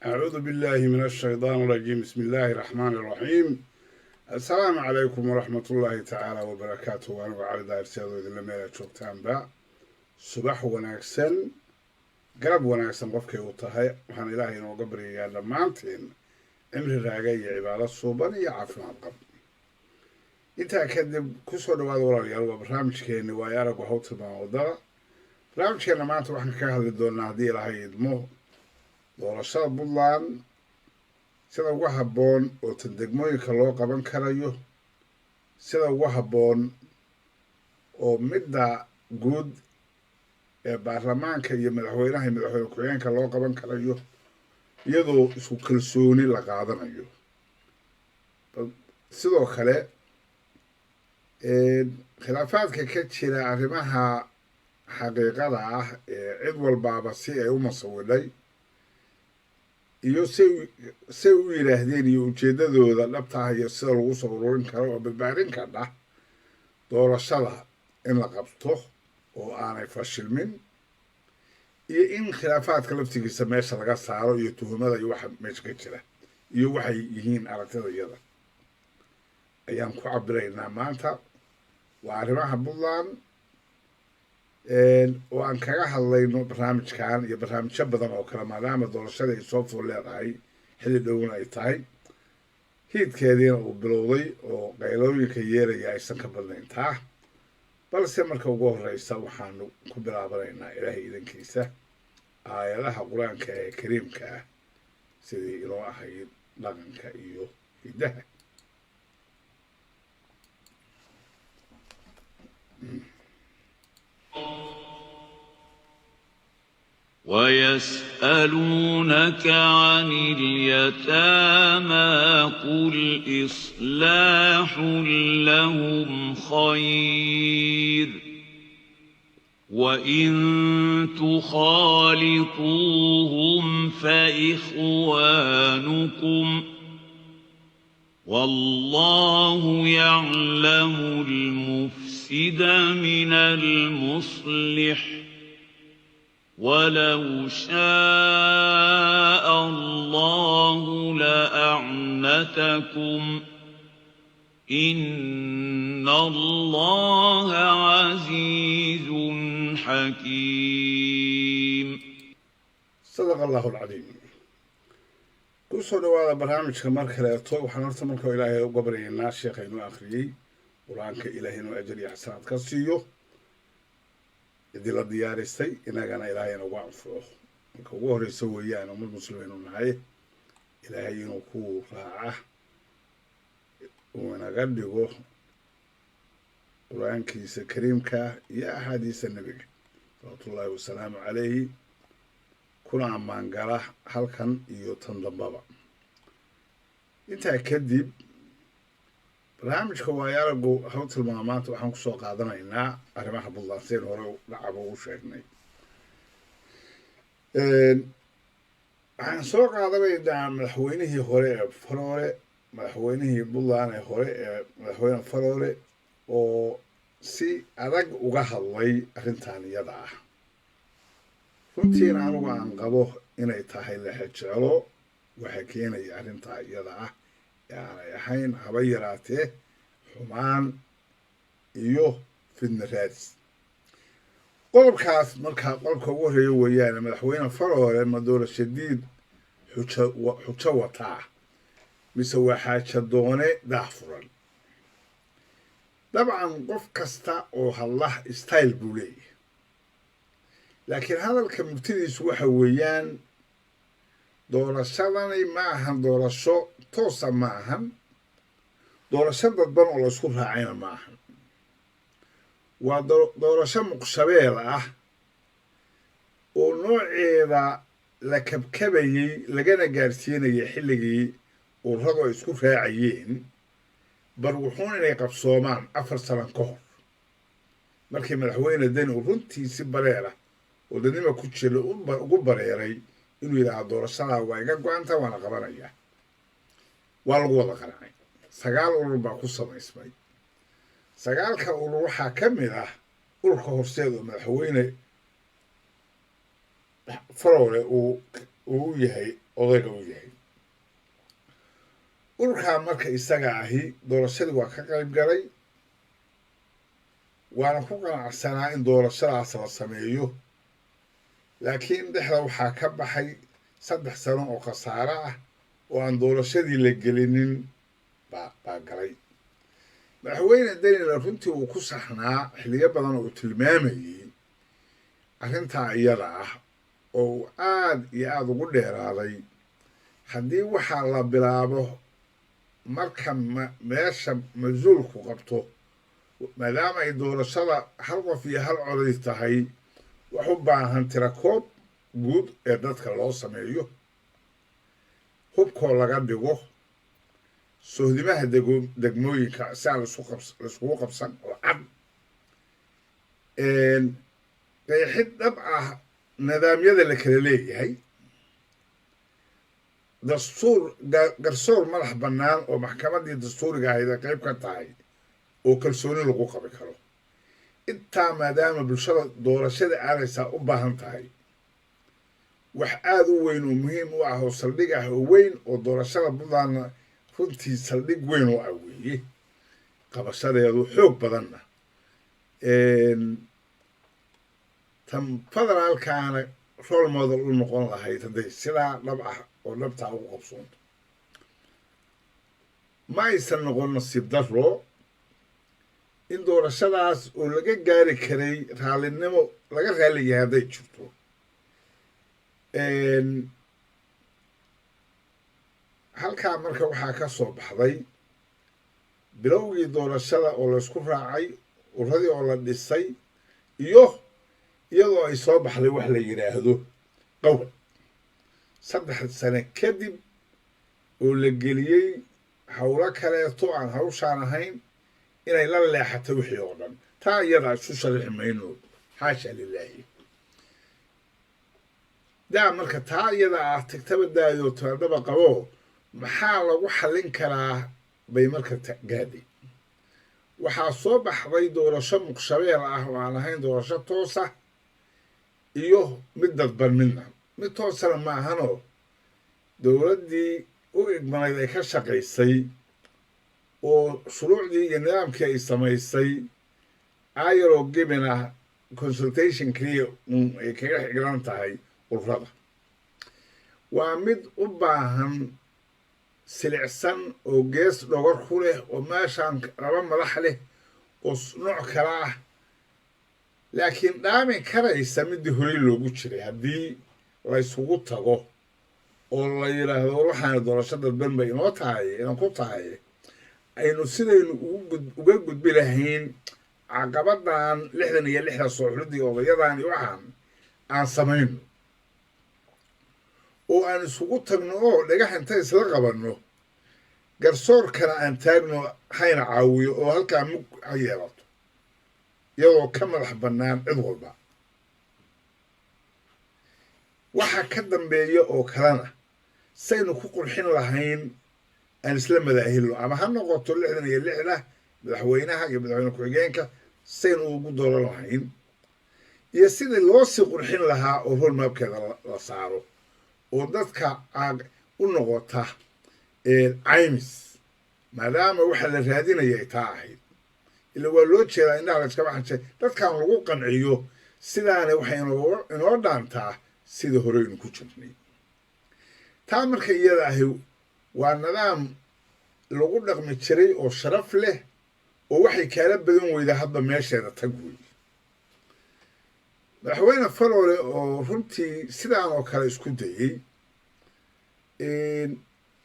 أعوذ بالله من الشيطان الرجيم بسم الله الرحمن الرحيم السلام عليكم ورحمة الله تعالى وبركاته وأنا على داير سيادو إذن لما يتشوكتان با صباح وناكسن قرب وناكسن قفكي وطهي وحان إلهي إنو قبري يالا مانتين عمري راقي عبادة صوباني عافنا القبر intaa kadib kusoo dhawaad walaalayaal waa barnaamijkeeni waayo arag waxa u tilmaama wadada barnaamijkeena maanta waxaan kaga hadli doonaa haddii ilaahay idmo doorashada puntland sida ugu habboon oo tan degmooyinka loo qaban karayo sida ugu habboon oo midda guud ee baarlamaanka iyo madaxweynaha iyo madaxweyne ku-xigeenka loo qaban karayo iyadoo isku kalsooni la qaadanayo sidoo kale khilaafaadka ka jira arrimaha xaqiiqada ah ee cid walbaaba si ay u masawidhay iyo say u yidhaahdeen iyo ujeeddadooda dhabtaah iyo sida lagu soo ururin karo oo badbaadin kardha doorashada in la qabto oo aanay fashilmin iyo in khilaafaadka laftigiisa meesha laga saaro iyo tuhumada iyo waxa meesha ka jira iyo waxay yihiin aragtida iyada ayaan ku cabiraynaa maanta waa arrimaha puntland oo aan kaga hadlayno barnaamijkan iyo barnaamijyo badan oo kale maadaama doorashada ay soo fool leedahay xilli dhowna ay tahay hiidkeediina uu bilowday oo qaylooyinka yeeraya aysan ka badnayn taa balse marka ugu horreysa waxaanu ku bilaabanaynaa ilaahay idankiisa aayadaha qur-aanka ee kariimka ah sidii inoo ahayd dhaqanka iyo hiddaha ويسألونك عن اليتامى قل إصلاح لهم خير وإن تخالطوهم فإخوانكم والله يعلم المفسد من المصلح ولو شاء الله لأعنتكم إن الله عزيز حكيم صدق الله العظيم kusoo dhawaada barnaamijka mar kaleeto waxaan horta marka ilaahay u gabaryaynaa sheekha inuu akhriyey qur-aanka ilaahay inuu ajar iyo xasanaad ka siiyo idii la diyaarisay inagana ilaahay inagu anfuco marka ugu horreysa weeyaan ummad muslimiinu nahay ilaahay inuu ku raaca uu inaga dhigo qur-aankiisa kariimka iyo axaadiisa nebiga salawaatullaahi wasalaamu calayhi kuna ammaangala halkan iyo tan dambaba intaa kadib barnaamijka waayo aragu haw tilmaama maanta waxaan kusoo qaadanaynaa arrimaha puntland seen hore dhacaba ugu sheegnay waxaan soo qaadanaynaa madaxweynihii hore ee faroole madaxweynihii puntland ee hore ee madaxweyne faroole oo si adag uga hadlay arrintan iyada ah runtiin anugu aan qabo inay tahay lexejeclo waxaa keenaya arrintaa iyada ah ee aanay ahayn haba yaraatee xumaan iyo fidna raadis qodobkaas markaa qodobka ugu horreeya weeyaane madaxweyne faroole ma doorashadiid xujo wataa mise waa xaaja doone daah furan dabcan qof kasta oo hadlah style buu leeyahay laakiin hadalka mubtidiisu waxa weeyaan doorashadani ma ahan doorasho toosa ma ahan doorasho dadban oo laysku raacayna ma ahan waa doorasho muqshabeel ah oo nooceeda la kabkabayey lagana gaarsiinayay xilligii ururadu ay isku raacayeen bar wuxuun inay qabsoomaan 4 sano ka hor markii madaxweyne deni uu runtiisi bareera oo dadnima ku jira ugu bareeray inuu yidhaahdo doorashadaa waa iga go-anta waana qabanaya waa lagu wada qanacay 9 urur baa ku samaysmay 9ka urur waxaa ka mid ah ururka horseed oo madaxweyne faroole uu yahay odayga u yahay. ururkaa marka isaga ahi doorashadii waa ka qayb galay, waana ku qanacsanaa in doorashadaas la sameeyo, laakiin dhexda waxaa ka baxay 3 sano oo khasaare ah oo aan doorashadii la gelinin baa galay. madaxweyne Danila runtii uu ku saxnaa xilliyo badan oo tilmaamayay arrintaa iyada ah oo uu aad iyo aad ugu dheeraaday. haddii waxaa la bilaabo marka meesha mas-uulku qabto, maadaama ay doorashada hal qof iyo hal coday tahay, wax u baahan tirakoob guud ee dadka loo sameeyo, hubkoo laga dhigo, sohdimaha degmooyinka si aan laiskugu qabsan oo cad, qeexid dhab ah nidaamyada la kala leeyahay, dastuur garsoor madax bannaan oo maxkamaddii dastuuriga ahayd ay qayb ka tahay oo kalsooni lagu qabi karo. intaa maadaama bulshada doorashada aadaysaa u baahan tahay, wax aad u weyn oo muhiim u ah oo saldhig ah oo weyn oo doorashada buntlandna runtii saldhig weyn oo ah weeye, qabashadeedu xoog badanna. tan federaalkaana role model u noqon lahayd hadday sidaa dhab ah oo dhabtaa ugu qabsoonto. ma aysan noqon nasiib daro in doorashadaas oo laga gaari karay raallinimo laga raaliyahay hadday jirto, halkaa marka waxaa ka soo baxday bilowgii doorashada oo laysku raacay, uradii oo la dhisay, iyo iyadoo ay soo baxday wax la yidhaahdo qawad 3 sano kadib oo la geliyey howlo kaleeto aan hawshaan ahayn inay la leexatay wixii oo dhan. taa iyadaa isu sharixi mayno, xaasha lilaahi. daa marka taa iyada ah tagtaba daayoo taadaba qabo, maxaa lagu xallin karaa bay marka gaadhay. waxaa soo baxday doorasho muqshabeel ah oo aan ahayn doorasho toosa iyo mid dadban midna. mid toosana ma ahanoo dowladdii u igmanayd ay ka shaqaysay oo shuruucdii iyo nidaamkii ay samaysay ayaroo gebin ah consultation keliya ay kaga xiglan tahay ururada. waa mid u baahan silicsan oo gees dhogor ku leh oo meeshaan 2 madax leh oo nooc kala ah, laakiin dhaamin karaysa midii horey loogu jiray haddii la isugu tago oo la yidhaahdo waxaana doorasho dadban bay inoo tahay inaan ku tahay aynu sidaynu uga gudbi lahayn caqabadan 66 soo xulidii odayadan iyo waxaan aan samayno oo aan isugu tagno oo dhagax inta isla qabanno garsoorkana aan taagno hayna caawiyo oo halkaa mug ha yeelato iyadoo ka madax bannaan cid walba. waxa ka dambeeya oo kalena saynu ku qurxin lahayn aan isla madaahilno, ama ha noqoto 66 madaxweynaha iyo madaxweyne ku-xigeenka saynu ugu dooran lahayn, iyo sidii loo sii qurxin lahaa oo roadmapkeeda la saaro oo dadka u noqota caymis, maadaama waxa la raadinaya ay taa ahayd. ila waa loo jeedaa indhaha la iska baxanshay dadkan lagu qanciyo sidaana waxay inoo dhaantaa sida horeynu ku jirnay. taa marka iyada ahi waa nidaam lagu dhaqmi jiray oo sharaf leh oo waxay kaala badan weyda hadda meesheeda tag wey. madaxweyne Faroole oo runtii sidaan oo kale isku dayey,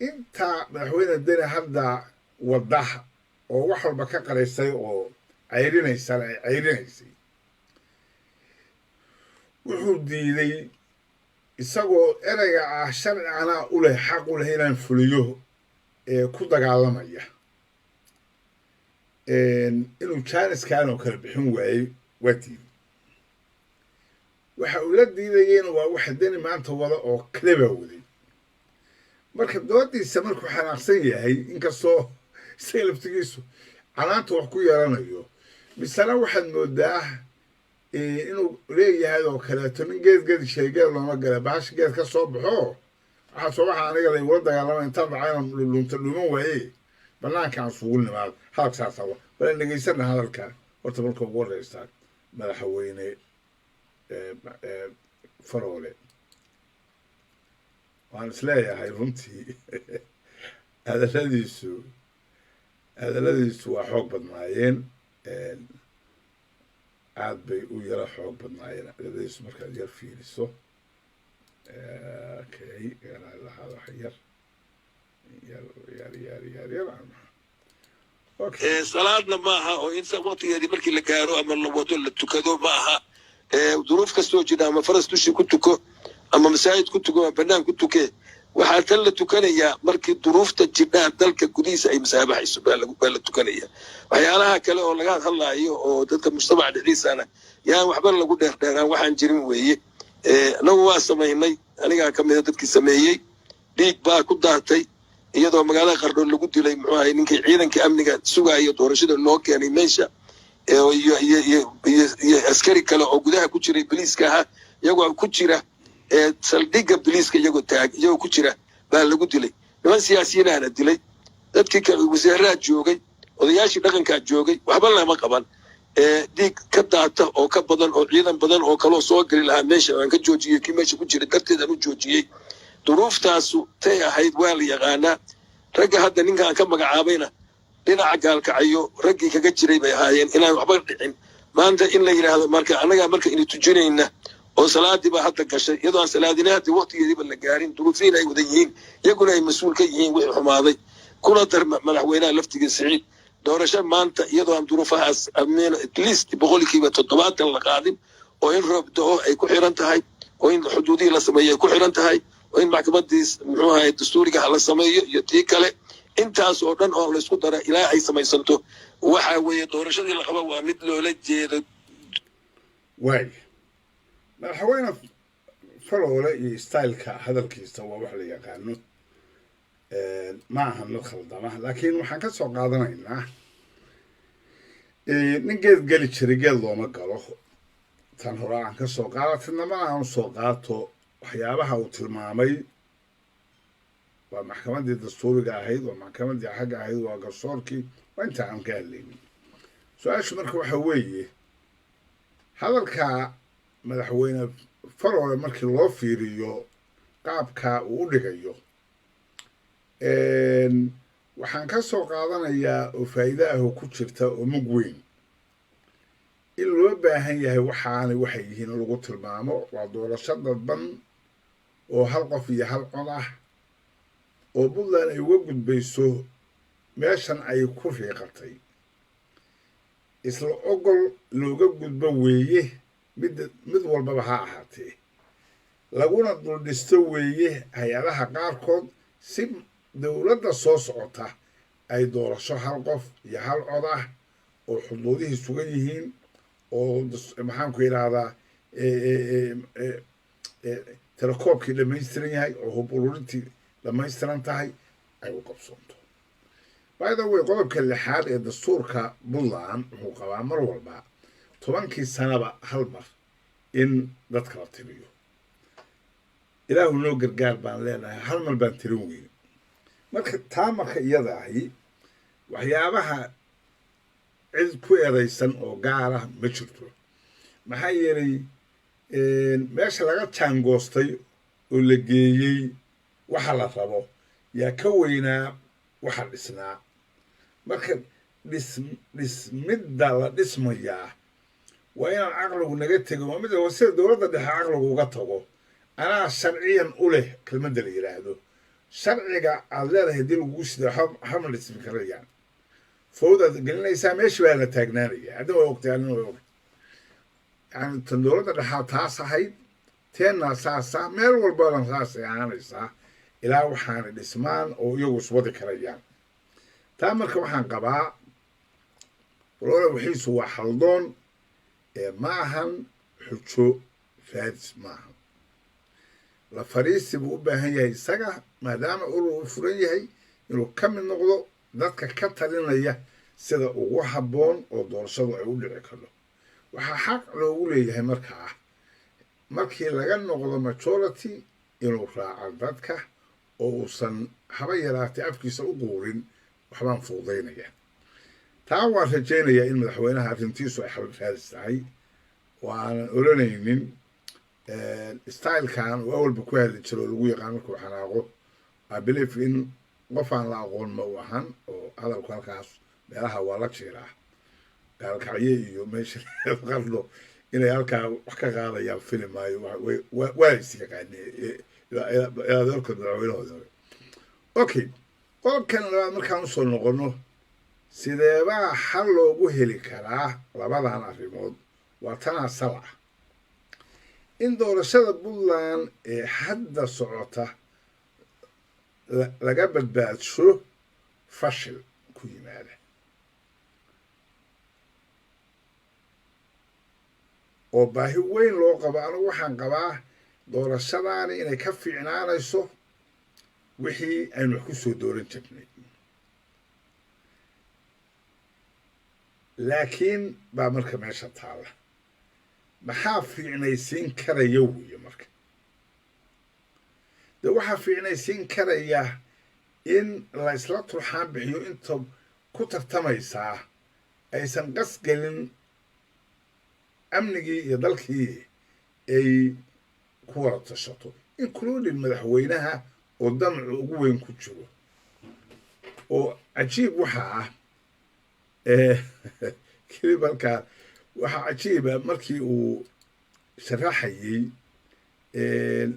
inta madaxweyne Deni hadda wadaha oo wax walba ka qaraysay oo cayrinaysay, wuxuu diiday isagoo erayga ah sharci anaa u leh xaq u leh inaan fuliyo ku dagaalamaya, inuu jaaniskan oo kale bixin waayey waa diiday. waxa uu la diidayeyna waa waxa Deni maanta wada oo kaleba waday. marka doodiisa markuu xanaaqsan yahay, inkastoo isaga laftigiisu canaanta wax ku yeelanayo, misana waxaad moodaa inuu leeyahay oo kaleeto nin geed sheegee looma gala bahasha geed ka soo baxo waxaa soo waxa aniga la igula dagaalama intaan dhacayna lunta dhuuman waaye banaankaan sugu nimaado hadalkaas awa wala dhegaysana hadalka horta marka ugu horeysa madaxweyne Faroole waan isleeyahay runtii hadaladiisu waa xoog badnaayeen aad bay u yara xoog badnaayeen hadaladiisu markaad yar fiiriso okay lahada wax yar okay salaadna maaha oo inta waqtigeedii markii la gaaro ama la wado la tukado maaha duruuf kastoo jira ama faras dushi ku tuko ama masaajid ku tuko ama banaan ku tuke waxaa tan la tukanayaa markii duruufta jidhaa dalka gudihiisa ay masaabaxayso baa la tukanaya waxyaalaha kale oo laga hadlaayo oo dadka mujtamaca dhexdiisana yaan waxba lagu dheerdheeraan waxaan jirin weeye anagu waa samaynay anigaa ka mida dadkii sameeyey dhiig baa ku daatay iyadoo magaalada Qardho lagu dilay muxuu ahay ninkii ciidanka amniga sugaayo doorashada loo keenay meesha iyo askari kale oo gudaha ku jiray booliiska ah iyagoo ku jira saldhigga booliiska iyagoo ku jira baa lagu dilay niman siyaasiyiinahana dilay dadkii kale wasaaraha joogay odayaashii dhaqankaa joogay waxba lama qaban dhiig ka daata oo ka badan oo ciidan badan oo kaloo soo gali lahaa meesha aan ka joojiyey kii meesha ku jira darteed aan u joojiyey duruuftaasu tay ahayd waa la yaqaanaa ragga hadda ninkaan ka magacaabayna dhinaca gaalkacayo raggii kaga jiray bay ahaayeen inaan waxba dhicin maanta in la yidhaahdo marka annagaa marka ina tujinayna oo salaadii baa hadda gashay iyadoo aan salaadina hadda waqtigeediiba la gaarin duruufiin ay wada yihiin iyaguna ay mas-uul ka yihiin wixii xumaaday kuna dar madaxweynaha laftiga Siciid doorasho maanta iyadoo aan duruufahaas ameen at least 70% la qaadin oo in roob da'o ay ku xiran tahay oo in xuduudii la sameeyay ku xiran tahay oo in maxkamadiis muxuu ahay dastuuriga la sameeyo iyo tii kale intaas oo dhan oo la isku dara ilaa ay samaysanto waxa weeye doorashadii la qabo waa mid loola jeedo waay madaxweyne Faroole iyo styleka hadalkiisa waa wax la yaqaano ma aha mid khaldama laakiin waxaan ka soo qaadanaynaa nin geed geli jiray geed looma galo tan hore aan ka soo qaadatinama aan soo qaato waxyaabaha uu tilmaamay waa maxkamadii dastuuriga ahayd waa maxkamadii xagga ahayd waa garsoorkii waa inta aan ka hadlaynin su-aashu marka waxa weeye hadalka madaxweyne Faroole markii loo fiiriyo qaabka uu u dhigayo waxaan ka soo qaadanayaa oo faa'iido ah oo ku jirta oo mug weyn in loo baahan yahay waxay yihiin lagu tilmaamo waa doorasho dadban oo hal qof iyo hal cod ah oo Puntland ay uga gudbayso meeshan ay ku riiqatay isla ogol looga gudbo weeye mid walbaba ha ahaatee laguna dul dhisto weeye hay-adaha qaarkood si dowladda soo socota ay doorasho hal qof iyo hal cod ah oo xuduudihii sugan yihiin oo maxaan ku yidhaahdaa tirakoobkii dhammaystiran yahay oo hub ururintii dhammaystiran tahay ay u qabsoonto by the way qodobka 6 ee dastuurka Puntland wuxuu qabaa mar walba 10 sanaba hal mar in dadka la tiriyo ilaahu noo gargaar baan leenahay hal mar baan tirin weyn marka iyada ahi waxyaabaha cid ku eraysan oo gaar ah ma jirto maxaa yeelay meesha laga jaangoostay oo la geeyey waxa la rabo yaa ka weynaa waxa dhisnaa marka dhismidda la dhismayaa waa inaan caqligu naga tego waa mid sida dowladda dhexe caqligu uga tago anaa sharciyan u leh kelmadda la yidhaahdo sharciga aad leedahay haddii lagugu sido hama dhismi karayaan fowdaad gelinaysaa meesha baa la taagnaanaya hadda waa ogtay anina waa ogtay yani tan dowladda dhexaa taas ahayd teenna saasa meel walbadan saasay ahaanaysaa ilaa waxaana dhismaan oo iyagu iswadi karayaan taa marka waxaan qabaa Faroole wixiisu waa haldoon ma ahan xujo faadis maaha la fariisi buu u baahan yahay isaga maadaama uu furan yahay inuu ka mid noqdo dadka ka talinaya sida ugu habboon oo doorashadu ay u dhici karto waxaa xaq loogu leeyahay markaa markii laga noqdo majority inuu raaco dadka oo uusan haba yaraatay afkiisa u quurin waxbaan fududaynaya taa waan rajaynayaa in madaxweynaha arrintiisu ay xabad raadis tahay oo aanan oranaynin stylekan oo awalba ku hadli jiro oo lagu yaqaan markuu xanaaqo I believe in qof aan la aqoon ma u ahan oo hadalku halkaas meelaha waa la jiraa gaalkacye iyo meesha qarno inay halkaa wax ka qaadayaan filimaayo waa is yaqaaneen dalka madaxweynahooda okay qodobkan labaad markaan usoo noqono sideebaa xal loogu heli karaa labadan arrimood waa tanaa sal ah in doorashada puntland ee hadda socota laga badbaadsho fashil ku yimaada oo baahi weyn loo qabo anigu waxaan qabaa doorashadaani inay ka fiicnaanayso wixii aynu wax ku soo dooran jirnay laakiin baa marka meesha taalla maxaa fiicnaysiin karaya weeye marka dee waxaa fiicnaysiin karaya in la isla turxaan bixiyo inta ku tartamaysaa aysan qasgelin amnigii iyo dalkii ay ku wada tashato including madaxweynaha oo damacu ugu weyn ku jiro oo cajiib waxaa ah kelibalkaa waxaa cajiiba markii uu sharaxayey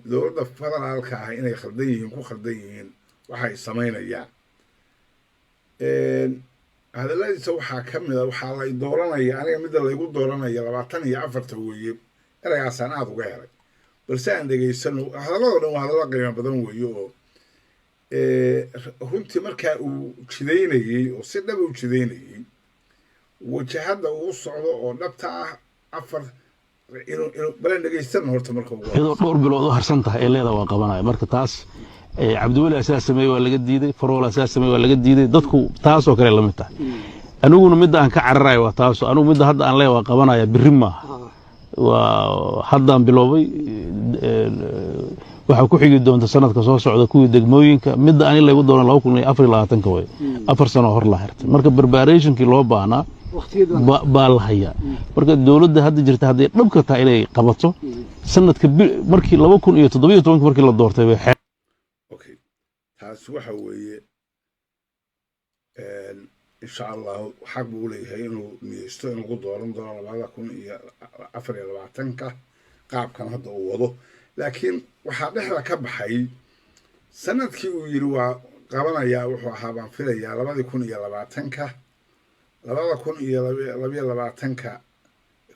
dowladda federaalka ah inay khaldan yihiin ku khaldan yihiin waxay samaynayaan hadalladiisa waxaa ka mid a waxaa lay dooranaya aniga midda laygu dooranaya 24 weeye eragaasaan aada uga helay balse aan dhegaysano hadalladoo dhan waa hadallo qiimo badan weeye oo runtii markaa uu jidaynayey oo si dhaba u jidaynayey wajahadda uu socdo oo dhabta ah afar inuu balan dhegaystan horta marka iyadoo dhowr bilood u harsan tahay ee leeda waa qabanaya marka taas cabdiweli asaas sameeyey waa laga diiday farool asaas sameeyey waa laga diiday dadku taasoo kale la mid tahay aniguna midda aan ka cararayo waa taasoo anigu midda hadda aan leeyahay waa qabanaya birri maaha waa haddaan biloobay waxaa ku xigi doonta sanadka soo socda kuwii degmooyinka midda ani laygu doono 2024 way 4 sano hor la xirtay marka preparationkii loo baahnaa baa la hayaa marka dowladda hadda jirta hadday dhabka tahay inay qabato sanadka markii 2017 markii la doortay way okay taas waxa weeye insha Allah xaq buu leeyahay inuu niyeysto in lagu dooran doono 2024 qaabkan hadda uu wado laakiin waxaa dhexda ka baxay sanadkii uu yiri waa qabanayaa wuxuu ahaa baan filayaa 2020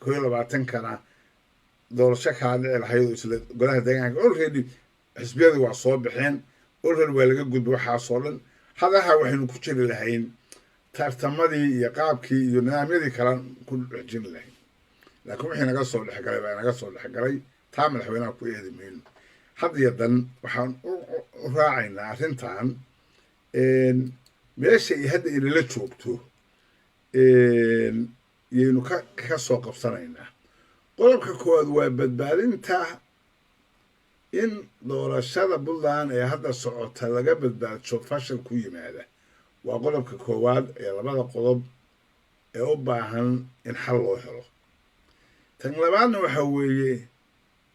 2022 doorasho kaa dhici lahayd isla golaha deegaanka already xisbiyadu waa soo baxeen already waa laga gudbo waxaasoo dhan hadaha waxaynu ku jiri lahayn tartamadii iyo qaabkii iyo nidaamyadii kale ku dhexjin lahayn laakiin wixii naga soo dhexgalay baa naga soo dhexgalay taa madaxweynaha ku eedi mayno had iyo dan waxaan u raacaynaa arrintan meesha iyo hadda inala joogto yaynu ka soo qabsanaynaa qodobka koowaad waa badbaadinta in doorashada puntland ee hadda socota laga badbaadsho fashil ku yimaada waa qodobka koowaad ee labada qodob ee u baahan in xal loo helo tan labaadna waxa weeye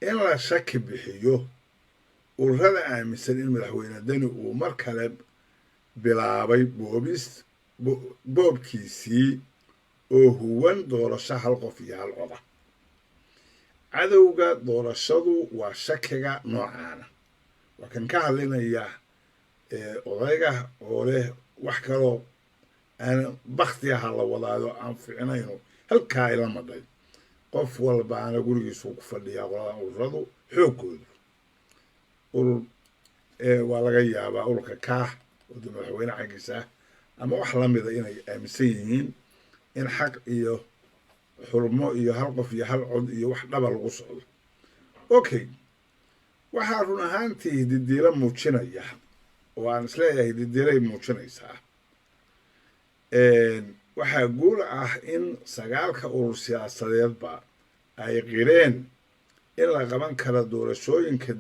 in la shaki bixiyo ururada aaminsan in madaxweyne dani uu mar kale bilaabay boobkiisii oo huwan doorasho hal qof iyo hal coda cadowga doorashadu waa shakiga noocaana waa kan ka hadlinaya odayga oo leh wax kaloo aan bakti aha la wadaado aan fiicnayno halkaa ila madhay qof walbaana gurigiisu ku fadhiyaa qolada ururadu xoogoodu urur waa laga yaabaa ururka kaah oo madaxweyne xaggiisa ah ama wax la mida inay aaminsan yihiin in xaq iyo xurmo iyo hal qof iyo hal cod iyo wax dhaba lagu socdo okay waxaa run ahaantii didiilo muujinaya oo aan isleeyahay didiilay muujinaysaa waxaa guul ah in 9 urur siyaasadeedba ay qireen in la qaban karo doorashooyinka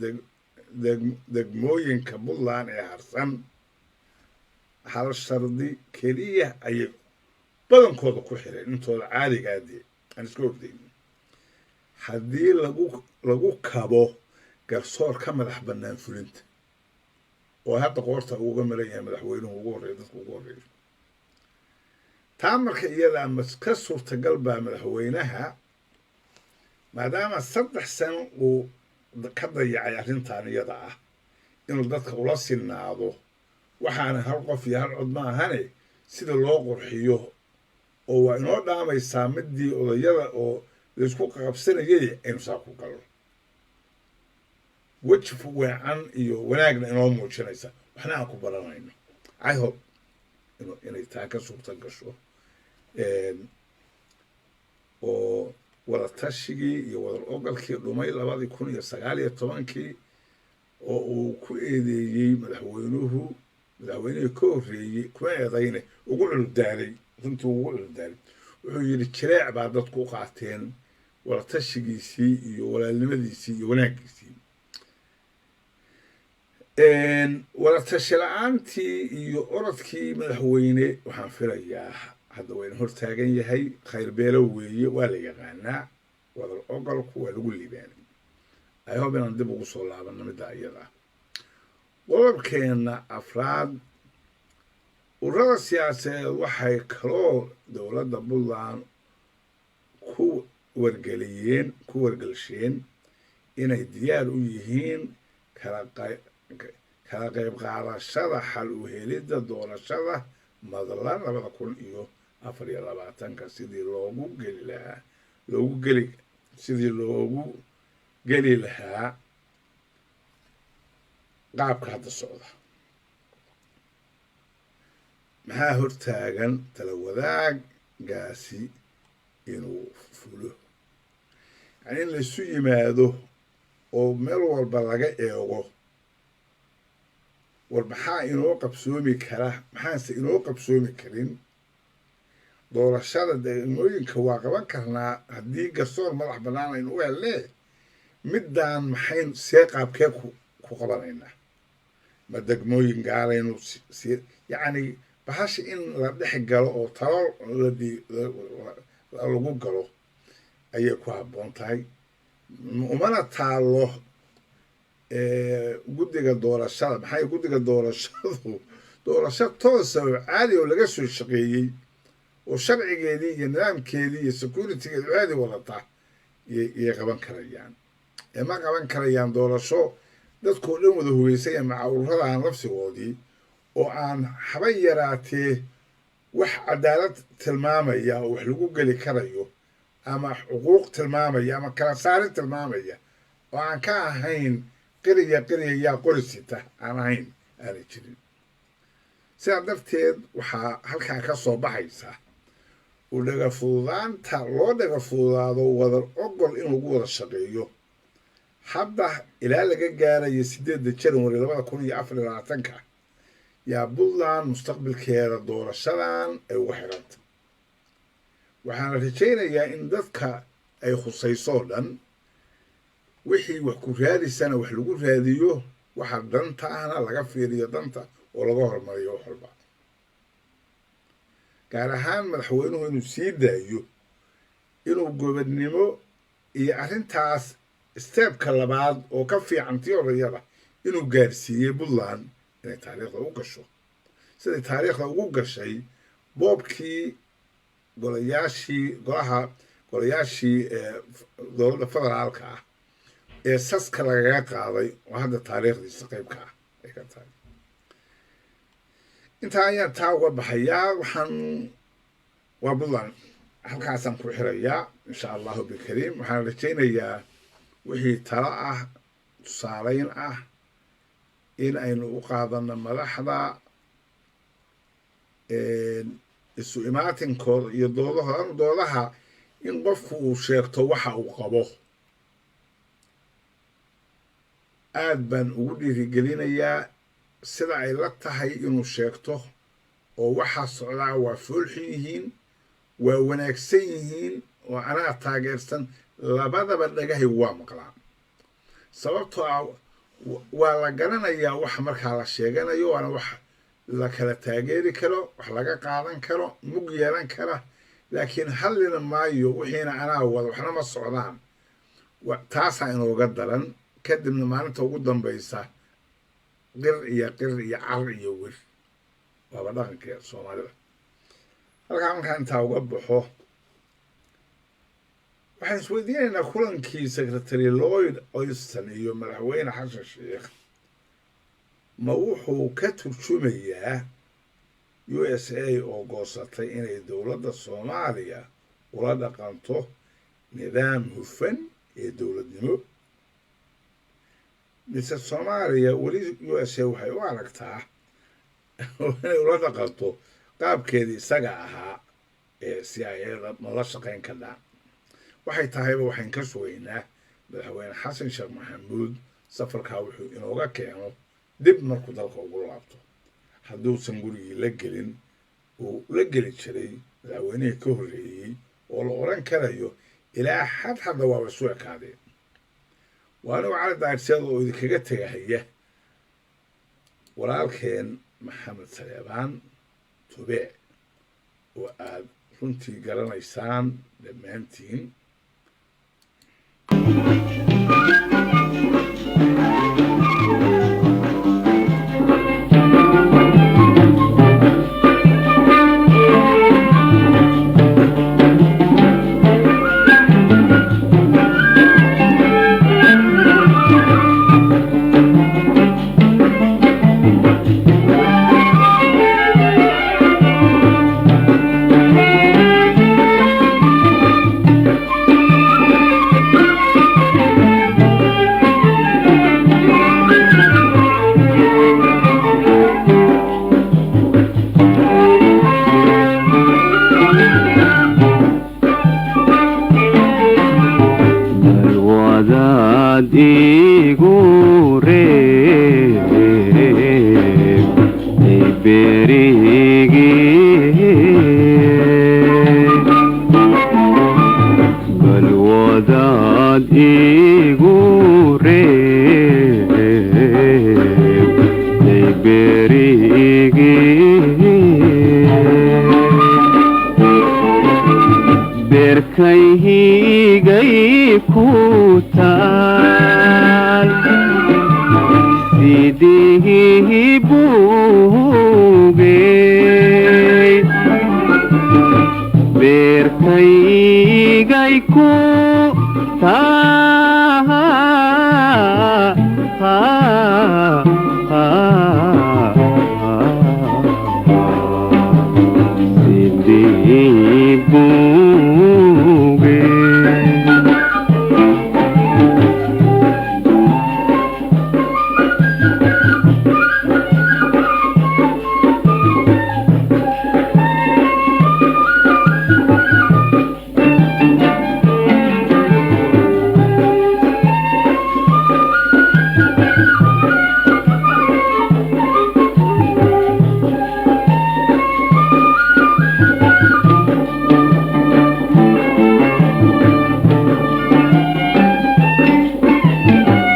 degmooyinka puntland ee harsan hal shardi keliya ayay badankooda ku xireen intooda caadigaadee aan iska ogdayn haddii lagu kabo garsoor ka madax bannaan fulinta oo hadda qoorta uga maran yahay madaxweynuhu ugu horreeya dadka ugu horreeya taa marka iyadaa ka suurtagal baa madaxweynaha maadaama 3 sano uu ka dayacay arrintan iyada ah inuu dadka ula sinaado waxaana hal qof iyo hal cod ma ahane sida loo qurxiyo oo waa inoo dhaamaysaa midii odayada oo laysku qabsanayay aynu saa ku galno weji weecan iyo wanaagna inoo muujinaysa waxna aan ku baranayno I hope inay taa ka suurta gasho oo wada tashigii iyo wada ogolkii dhumay 2019 oo uu ku eedeeyey madaxweynihii ka horreeyey kuma eedayne ugu culdaalay runtii ugu culdaalay wuxuu yidhi jireec baa dadku u qaateen wada tashigiisii iyo walaalnimadiisii iyo wanaaggiisii wada tashi la-aantii iyo orodkii madaxweyne waxaan filayaa hadda wayna hortaagan yahay khayr beelo weeye waa la yaqaanaa wada ogolku waa lagu liibaanay I hope inaan dib ugu soo laabano middaa iyada qodobkeenna afraad ururada siyaasadeed waxay kaloo dowladda puntland ku wargelsheen inay diyaar u yihiin kala qayb qaadashada xal u helidda doorashada madlan 2024 sidii loogu geli lahaa qaabka hadda socda maxaa hortaagan tala wadaagaasi inuu fulo yani in laysu yimaado oo meel walba laga eego war maxaa inoo qabsoomi kara maxaanse inoo qabsoomi karin doorashada degmooyinka waa qaban karnaa haddii garsoor madax bannaan aynu u helnee middaan maxayn see qaabkee ku qabanaynaa ma degmooyin gaaraynu yacni bahasha in la dhex galo oo talo lagu galo ayay ku habboon tahay umana taalo guddiga doorashada maxay guddiga doorasho toosa oo caadi oo laga soo shaqeeyey oo sharcigeedii iyo nidaamkeedii iyo securitygeedi caadi wadata iyay qaban karayaan ma qaban karayaan doorasho dadkoo dhan wada hugeysaya maca ururadan lafsigoodii oo aan haba yaraatee wax cadaalad tilmaamaya oo wax lagu geli karayo ama xuquuq tilmaamaya ama kala saarin tilmaamaya oo aan ka ahayn qiriya yaa qorisita aan ahayn aanay jirin sidaa darteed waxaa halkaa ka soo baxaysa u dhaga fududaanta loo dhaga fududaado wada ogol in lagu wada shaqeeyo hadda ilaa laga gaarayo 8 January 2024 yaa puntland mustaqbalkeeda doorashadan ay ugu xiranta waxaana rajaynayaa in dadka ay khusayso dhan wixii wax ku raadisana wax lagu raadiyo waxa danta ahna laga fiiriyo danta oo laga hormariyo wax walba gaar ahaan madaxweynuhu inuu sii daayo inuu gobodnimo iyo arrintaas steebka labaad oo ka fiican tii odayada inuu gaarsiiyey puntland inay taariikhda u gasho siday taariikhda ugu gashay boobkii golayaashii dowladda federaalka ah ee saska lagaga qaaday oo hadda taariikhdiisa qaybka ah ay ka tahay intaa ayaan taa uga baxayaa waa puntland halkaasaan ku xirayaa insha allahu bikariim waxaan rajaynayaa wixii talo ah tusaalayn ah in aynu u qaadano madaxda isu imaatinkooda iyo doodaha in qofku uu sheegto waxa uu qabo aad baan ugu dhiirigelinayaa sida ay la tahay inuu sheegto oo waxaa socdaa waa foolxun yihiin waa wanaagsan yihiin oo anaa taageersan labadaba dhagahay waa maqlaan sababtoo ah waa la garanayaa waxa markaa la sheeganayo waana wax la kala taageeri karo wax laga qaadan karo mug yeelan kara laakiin hallina maayo wixiina anaa wada waxna ma socdaan taasaa inooga daran kadibna maalinta ugu dambaysa qir iyo car iyo wir waaba dhaqankeeda soomaalida halkaa markaa intaa uga baxo waxaan isweydiinaynaa kulankii secretary Lloyd Austin iyo madaxweyne xasan sheekh ma wuxuu ka turjumayaa USA oo goosatay inay dowladda Soomaaliya ula dhaqanto nidaam hufan ee dowladnimo mise Soomaaliya weli USA waxay u aragtaa inay ula dhaqanto qaabkeedii isaga ahaa ee CIA-da la shaqayn karnaa waxay tahayba waxaan ka sugaynaa madaxweyne xasan sheekh maxamuud safarkaa wuxuu inooga keeno dib markuu dalka ugu laabto hadduusan gurigii la gelin uu la geli jiray madaxweynihii ka horreeyey oo la oran karayo ilaa xad hadda waaba isu ekaadeen waa anigu cali daahirseed oo idinkaga tegahaya walaalkeen maxamed saleebaan tube oo aad runtii garanaysaan dhammaantiin ha